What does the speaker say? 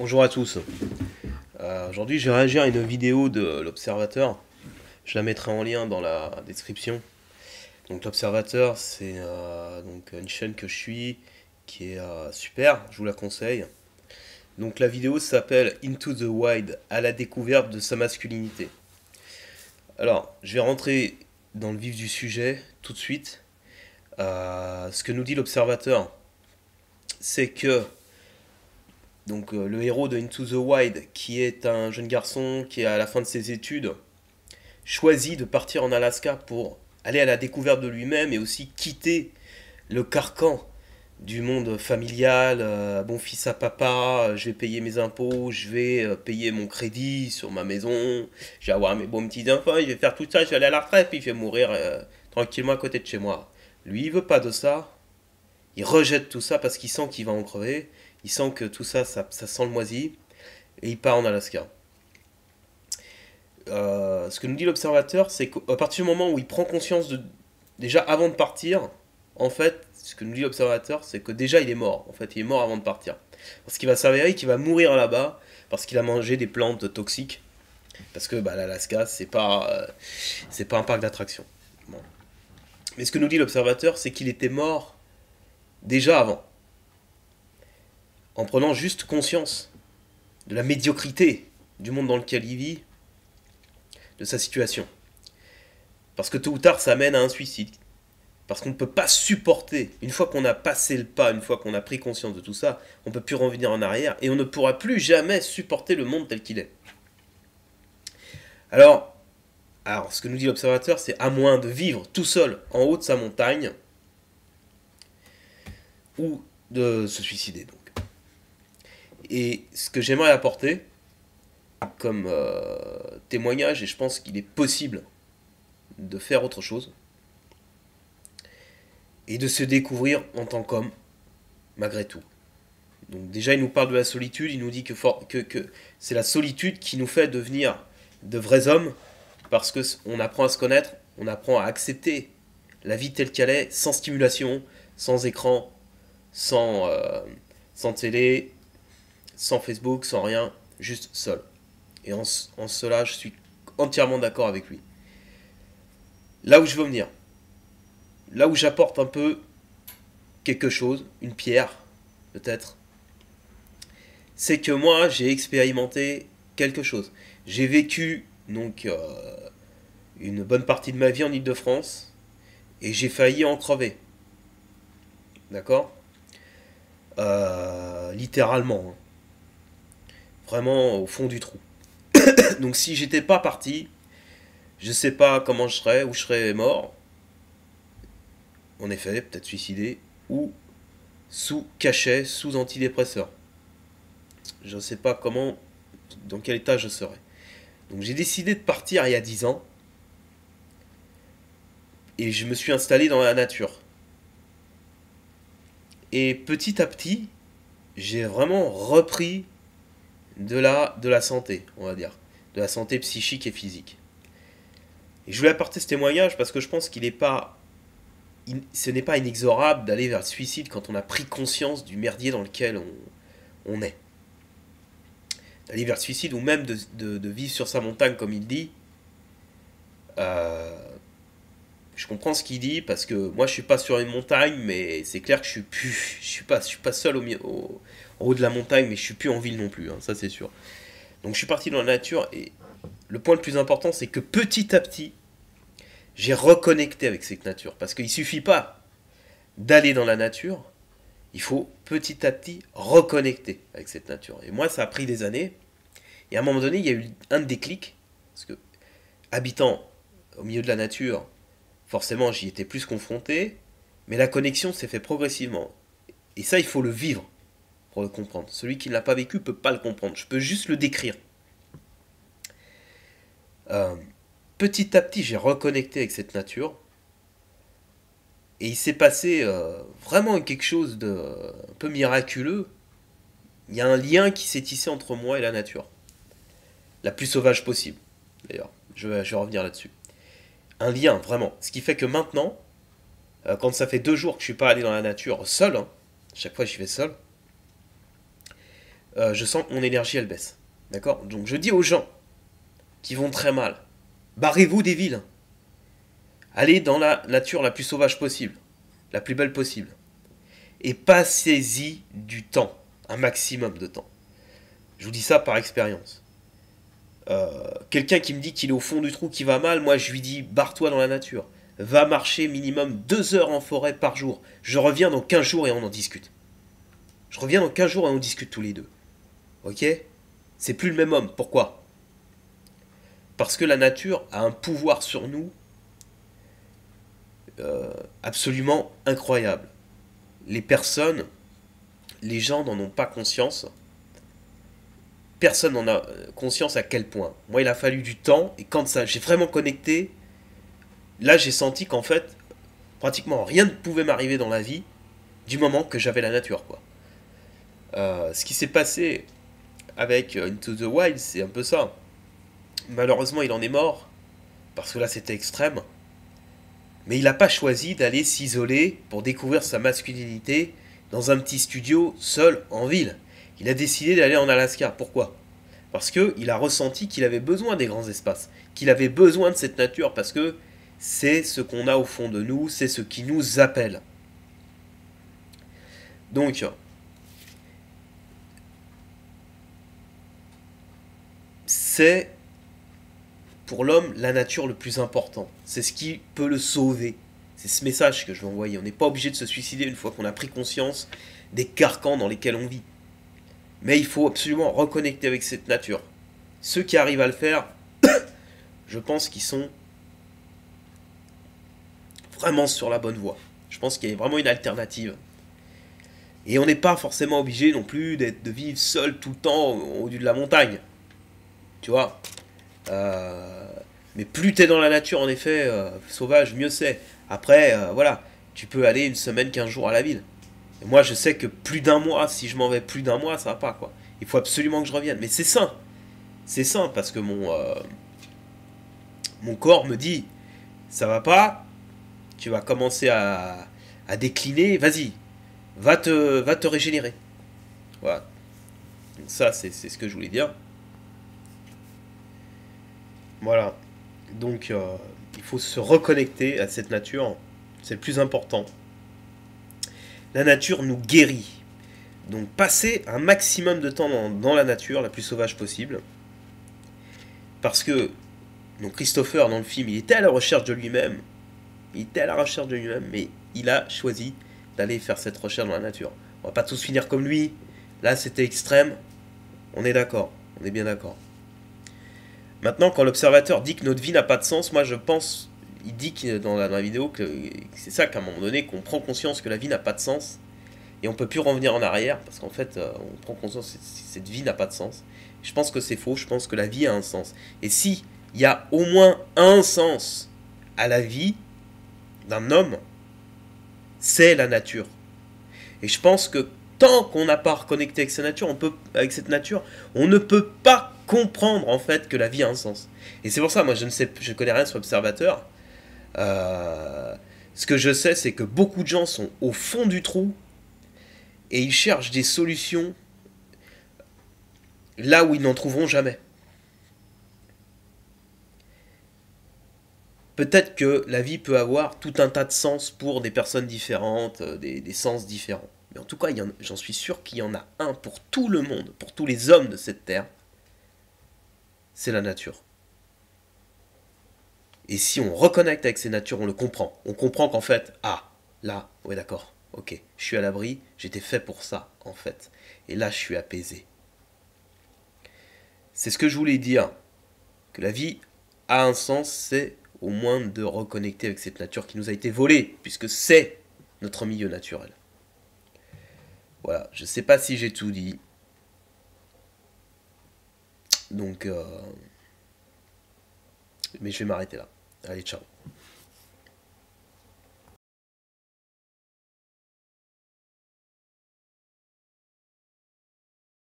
Bonjour à tous. Aujourd'hui, je vais réagir à une vidéo de l'Observateur. Je la mettrai en lien dans la description. Donc l'Observateur, c'est donc une chaîne que je suis qui est super. Je vous la conseille. Donc la vidéo s'appelle Into the Wild, à la découverte de sa masculinité. Alors, je vais rentrer dans le vif du sujet tout de suite. Ce que nous dit l'Observateur, c'est que le héros de Into the Wild, qui est un jeune garçon qui est à la fin de ses études, choisit de partir en Alaska pour aller à la découverte de lui-même et aussi quitter le carcan du monde familial. Bon fils à papa, je vais payer mes impôts, je vais payer mon crédit sur ma maison, je vais avoir mes bons petits enfants, je vais faire tout ça, je vais aller à la retraite, puis je vais mourir tranquillement à côté de chez moi. Lui, il veut pas de ça. Il rejette tout ça parce qu'il sent qu'il va en crever. Il sent que tout ça, ça sent le moisi. Et il part en Alaska. Ce que nous dit l'observateur, c'est qu'à partir du moment où il prend conscience de... Déjà avant de partir, en fait, ce que nous dit l'observateur, c'est que déjà il est mort. En fait, il est mort avant de partir. Parce qu'il va s'avérer qu'il va mourir là-bas parce qu'il a mangé des plantes toxiques. Parce que l'Alaska, c'est pas un parc d'attractions. Bon. Mais ce que nous dit l'observateur, c'est qu'il était mort déjà avant. En prenant juste conscience de la médiocrité du monde dans lequel il vit, de sa situation. Parce que tôt ou tard, ça mène à un suicide. Parce qu'on ne peut pas supporter, une fois qu'on a passé le pas, une fois qu'on a pris conscience de tout ça, on ne peut plus revenir en arrière et on ne pourra plus jamais supporter le monde tel qu'il est. Alors, ce que nous dit l'observateur, c'est à moins de vivre tout seul en haut de sa montagne ou de se suicider donc. Et ce que j'aimerais apporter comme témoignage, et je pense qu'il est possible de faire autre chose, et de se découvrir en tant qu'homme, malgré tout. Donc déjà, il nous parle de la solitude, il nous dit que c'est la solitude qui nous fait devenir de vrais hommes, parce qu'on apprend à se connaître, on apprend à accepter la vie telle qu'elle est, sans stimulation, sans écran, sans télé, sans Facebook, sans rien, juste seul. Et en cela, je suis entièrement d'accord avec lui. Là où je veux venir, là où j'apporte un peu quelque chose, une pierre, peut-être, c'est que moi, j'ai expérimenté quelque chose. J'ai vécu, donc, une bonne partie de ma vie en Île-de-France, et j'ai failli en crever. D'accord Littéralement. Hein. Vraiment au fond du trou. Donc si j'étais pas parti, je sais pas comment je serais, où je serais mort. En effet, peut-être suicidé, ou sous cachet, sous antidépresseur. Je ne sais pas comment, dans quel état je serais. Donc j'ai décidé de partir il y a 10 ans, et je me suis installé dans la nature. Et petit à petit, j'ai vraiment repris de la santé, on va dire. De la santé psychique et physique. Et je voulais apporter ce témoignage parce que je pense qu'il n'est pas... ce n'est pas inexorable d'aller vers le suicide quand on a pris conscience du merdier dans lequel on est. D'aller vers le suicide ou même de vivre sur sa montagne comme il dit. Je comprends ce qu'il dit parce que moi je suis pas sur une montagne, mais c'est clair que je suis pas seul en haut de la montagne, mais je suis plus en ville non plus, hein, ça c'est sûr. Donc je suis parti dans la nature et le point le plus important c'est que petit à petit j'ai reconnecté avec cette nature parce qu'il suffit pas d'aller dans la nature, il faut petit à petit reconnecter avec cette nature. Et moi ça a pris des années et à un moment donné il y a eu un déclic parce que habitant au milieu de la nature, forcément, j'y étais plus confronté, mais la connexion s'est fait progressivement. Et ça, il faut le vivre pour le comprendre. Celui qui ne l'a pas vécu ne peut pas le comprendre. Je peux juste le décrire. Euh, Petit à petit, j'ai reconnecté avec cette nature. Et il s'est passé vraiment quelque chose de un peu miraculeux. Il y a un lien qui s'est tissé entre moi et la nature. La plus sauvage possible, d'ailleurs. Je vais revenir là-dessus. Un lien, vraiment. Ce qui fait que maintenant, quand ça fait 2 jours que je suis pas allé dans la nature seul, hein, chaque fois j'y vais seul, je sens que mon énergie elle baisse. D'accord? Donc je dis aux gens qui vont très mal, barrez-vous des villes. Allez dans la nature la plus sauvage possible, la plus belle possible. Et passez-y du temps, un maximum de temps. Je vous dis ça par expérience. Quelqu'un qui me dit qu'il est au fond du trou, qui va mal, moi je lui dis barre-toi dans la nature. Va marcher minimum 2 heures en forêt par jour. Je reviens dans 15 jours et on en discute. Je reviens dans 15 jours et on discute tous les deux. Ok? C'est plus le même homme. Pourquoi? Parce que la nature a un pouvoir sur nous absolument incroyable. Les personnes, les gens n'en ont pas conscience. Personne n'en a conscience à quel point. Moi, il a fallu du temps, et quand ça, j'ai vraiment connecté, là, j'ai senti qu'en fait, pratiquement rien ne pouvait m'arriver dans la vie du moment que j'avais la nature, quoi. Ce qui s'est passé avec Into the Wild, c'est un peu ça. Malheureusement, il en est mort, parce que là, c'était extrême. Mais il n'a pas choisi d'aller s'isoler pour découvrir sa masculinité dans un petit studio seul en ville. Il a décidé d'aller en Alaska. Pourquoi? Parce qu'il a ressenti qu'il avait besoin des grands espaces, qu'il avait besoin de cette nature, parce que c'est ce qu'on a au fond de nous, c'est ce qui nous appelle. Donc, c'est pour l'homme la nature le plus important. C'est ce qui peut le sauver. C'est ce message que je veux envoyer. On n'est pas obligé de se suicider une fois qu'on a pris conscience des carcans dans lesquels on vit. Mais il faut absolument reconnecter avec cette nature. Ceux qui arrivent à le faire, je pense qu'ils sont vraiment sur la bonne voie. Je pense qu'il y a vraiment une alternative. Et on n'est pas forcément obligé non plus de vivre seul tout le temps au haut de la montagne. Tu vois, mais plus t'es dans la nature, en effet, sauvage, mieux c'est. Après, voilà, tu peux aller une semaine, 15 jours à la ville. Et moi, je sais que plus d'un mois, si je m'en vais plus d'un mois, ça va pas, quoi. Il faut absolument que je revienne. Mais c'est sain. C'est sain, parce que mon corps me dit, ça va pas, tu vas commencer à décliner, vas-y, va te régénérer. Voilà. Donc ça, c'est ce que je voulais dire. Voilà. Donc, il faut se reconnecter à cette nature. C'est le plus important. La nature nous guérit. Donc, passer un maximum de temps dans la nature, la plus sauvage possible. Parce que, donc Christopher, dans le film, il était à la recherche de lui-même. Il était à la recherche de lui-même, mais il a choisi d'aller faire cette recherche dans la nature. On va pas tous finir comme lui. Là, c'était extrême. On est d'accord. On est bien d'accord. Maintenant, quand l'observateur dit que notre vie n'a pas de sens, moi je pense, il dit dans la vidéo que c'est ça qu'à un moment donné, qu'on prend conscience que la vie n'a pas de sens, et on peut plus revenir en arrière, parce qu'en fait, on prend conscience que cette vie n'a pas de sens. Je pense que c'est faux, je pense que la vie a un sens. Et si il y a au moins un sens à la vie d'un homme, c'est la nature. Et je pense que tant qu'on n'a pas reconnecté avec cette nature, on ne peut pas comprendre en fait que la vie a un sens. Et c'est pour ça, moi je connais rien sur l'observateur. Ce que je sais, c'est que beaucoup de gens sont au fond du trou et ils cherchent des solutions là où ils n'en trouveront jamais. Peut-être que la vie peut avoir tout un tas de sens pour des personnes différentes, des sens différents. Mais en tout cas, j'en suis sûr qu'il y en a un pour tout le monde, pour tous les hommes de cette terre. C'est la nature. Et si on reconnecte avec ces natures, on le comprend. On comprend qu'en fait, ah, là, ouais d'accord, ok, je suis à l'abri, j'étais fait pour ça, en fait. Et là, je suis apaisé. C'est ce que je voulais dire. Que la vie a un sens, c'est au moins de reconnecter avec cette nature qui nous a été volée, puisque c'est notre milieu naturel. Voilà, je ne sais pas si j'ai tout dit. Donc, mais je vais m'arrêter là. Allez, ciao.